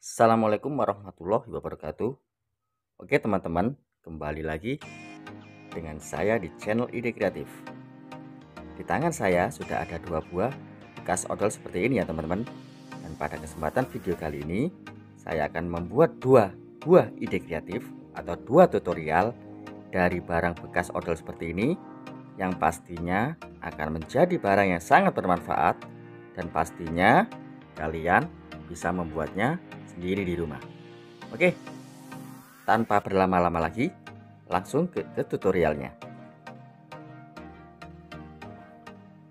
Assalamualaikum warahmatullahi wabarakatuh. Oke teman-teman, kembali lagi dengan saya di channel Ide Kreatif. Di tangan saya sudah ada dua buah bekas odol seperti ini ya teman-teman. Dan pada kesempatan video kali ini, saya akan membuat dua buah ide kreatif atau dua tutorial dari barang bekas odol seperti ini, yang pastinya akan menjadi barang yang sangat bermanfaat dan pastinya kalian bisa membuatnya sendiri di rumah. Oke, tanpa berlama-lama lagi, langsung ke tutorialnya.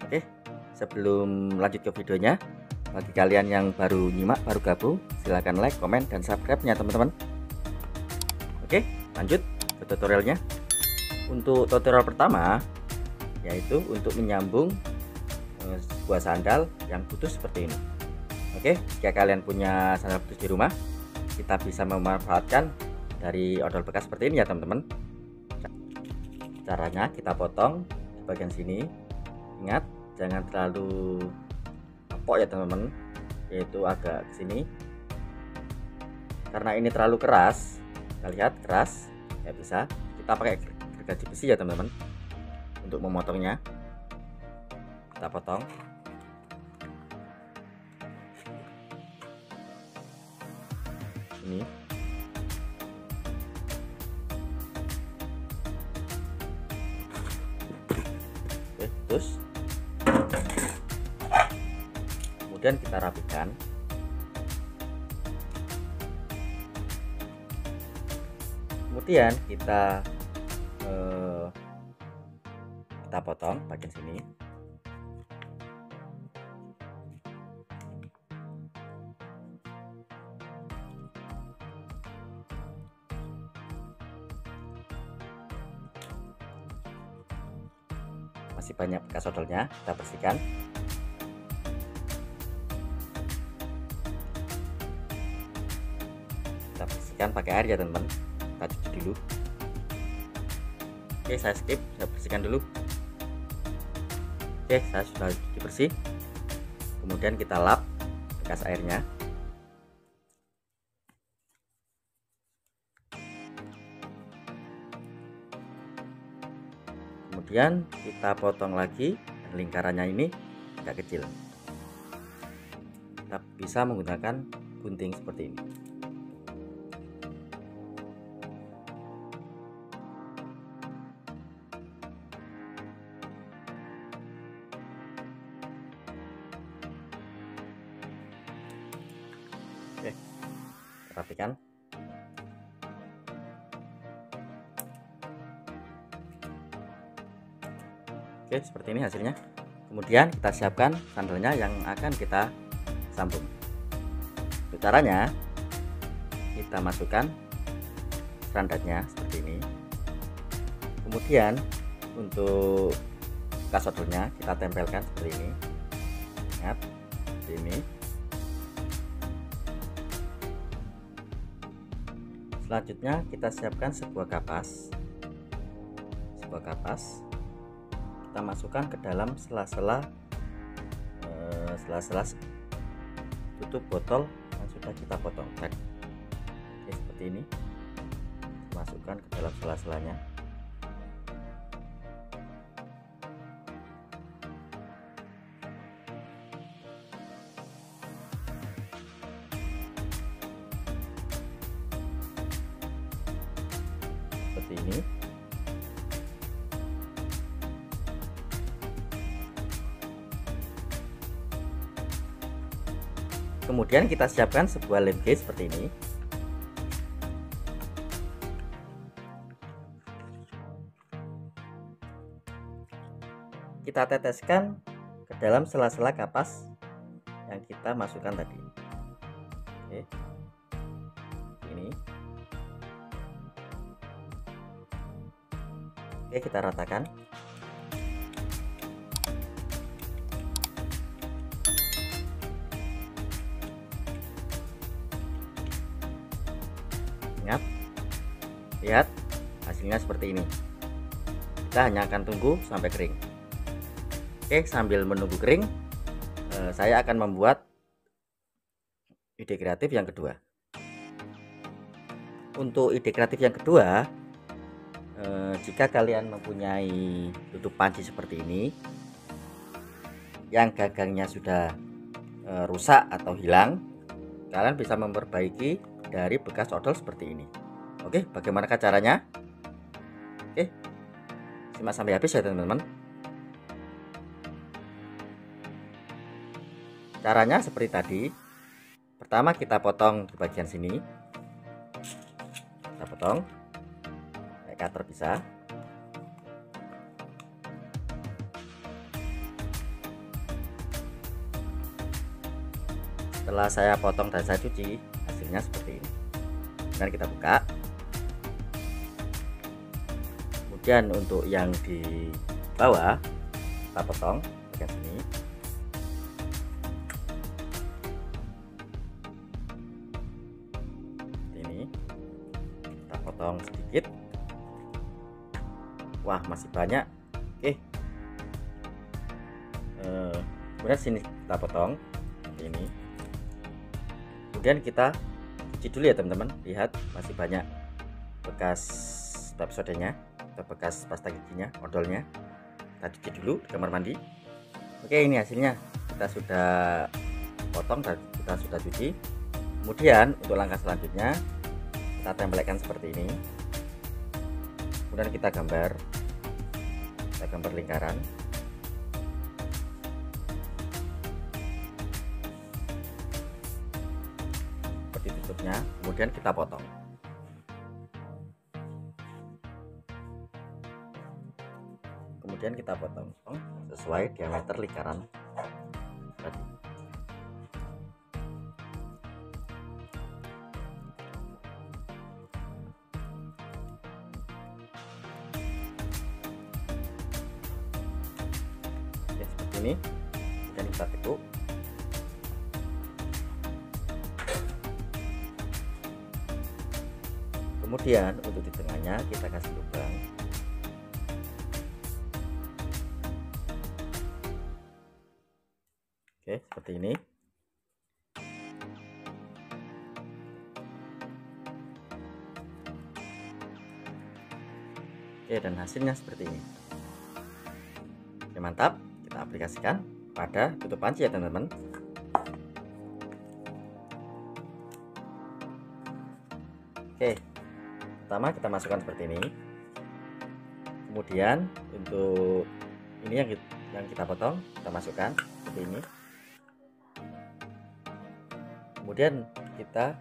Oke, sebelum lanjut ke videonya, bagi kalian yang baru nyimak, baru gabung, silahkan like, komen, dan subscribe-nya teman-teman. Oke, lanjut ke tutorialnya. Untuk tutorial pertama, yaitu untuk menyambung sebuah sandal yang putus seperti ini. Oke, jika kalian punya sandal putus di rumah, kita bisa memanfaatkan dari odol bekas seperti ini ya teman-teman. Caranya kita potong di bagian sini. Ingat, jangan terlalu empuk ya teman-teman, yaitu agak ke sini. Karena ini terlalu keras, kita lihat keras, ya bisa kita pakai gergaji besi ya teman-teman untuk memotongnya. Kita potong. Ini oke, terus kemudian kita rapikan. Kemudian kita potong bagian sini. Masih banyak bekas odolnya, kita bersihkan. Kita bersihkan pakai air ya teman-teman. Kita cuci dulu. Oke, saya skip, saya bersihkan dulu. Oke, saya sudah cuci bersih. Kemudian kita lap bekas airnya. Kemudian kita potong lagi, dan lingkarannya ini agak kecil. Kita bisa menggunakan gunting seperti ini. Oke, rapikan. Oke, seperti ini hasilnya. Kemudian kita siapkan sandalnya yang akan kita sambung. Untuk caranya, kita masukkan randatnya seperti ini. Kemudian untuk bekas odolnya kita tempelkan seperti ini. Ingat, seperti ini. Selanjutnya kita siapkan sebuah kapas. Kita masukkan ke dalam sela-sela tutup botol yang sudah kita potong. Oke, seperti ini. Masukkan ke dalam sela-selanya. Seperti ini. Kemudian kita siapkan sebuah lem case seperti ini. Kita teteskan ke dalam sela-sela kapas yang kita masukkan tadi. Oke. Ini. Oke, kita ratakan. Ingat, lihat hasilnya seperti ini. Kita hanya akan tunggu sampai kering. Oke, sambil menunggu kering, saya akan membuat ide kreatif yang kedua. Untuk ide kreatif yang kedua, jika kalian mempunyai tutup panci seperti ini yang gagangnya sudah rusak atau hilang, kalian bisa memperbaiki dari bekas odol seperti ini. Oke, bagaimanakah caranya? Oke, simak sampai habis ya teman-teman. Caranya seperti tadi. Pertama kita potong di bagian sini, kita potong pakai cutter bisa. Setelah saya potong dan saya cuci, hasilnya seperti ini. Dan kita buka. Kemudian untuk yang di bawah kita potong bagian sini. Ini kita potong sedikit. Wah, masih banyak. Oke. Kemudian sini kita potong seperti ini. Kemudian kita cuci dulu ya teman-teman. Lihat masih banyak bekas sodanya atau bekas pasta giginya, odolnya. Kita cuci dulu di kamar mandi. Oke, ini hasilnya. Kita sudah potong dan kita sudah cuci. Kemudian untuk langkah selanjutnya kita tempelkan seperti ini. Kemudian kita gambar lingkaran. Seperti tutupnya. Kemudian kita potong. Kemudian kita potong sesuai diameter lingkaran tadi. Oke, seperti ini. Kemudian kita tekuk. Kemudian untuk di tengahnya kita kasih lubang. Oke, seperti ini. Oke, dan hasilnya seperti ini. Oke, mantap. Kita aplikasikan pada tutup panci ya teman-teman. Oke, pertama kita masukkan seperti ini. Kemudian untuk ini yang kita potong kita masukkan seperti ini. Kemudian kita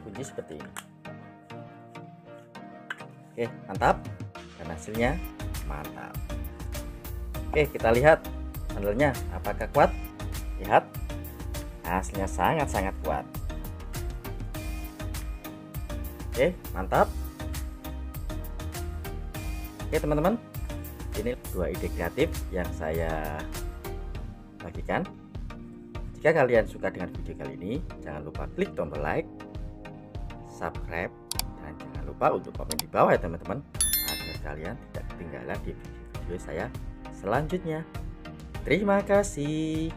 kunci seperti ini. Oke, mantap. Dan hasilnya mantap. Oke, kita lihat handlenya apakah kuat. Lihat, hasilnya sangat-sangat kuat. Oke, mantap. Oke teman-teman, ini dua ide kreatif yang saya bagikan. Jika kalian suka dengan video kali ini, jangan lupa klik tombol like, subscribe, dan jangan lupa untuk komen di bawah ya teman-teman, agar kalian tidak ketinggalan di video-video saya selanjutnya. Terima kasih.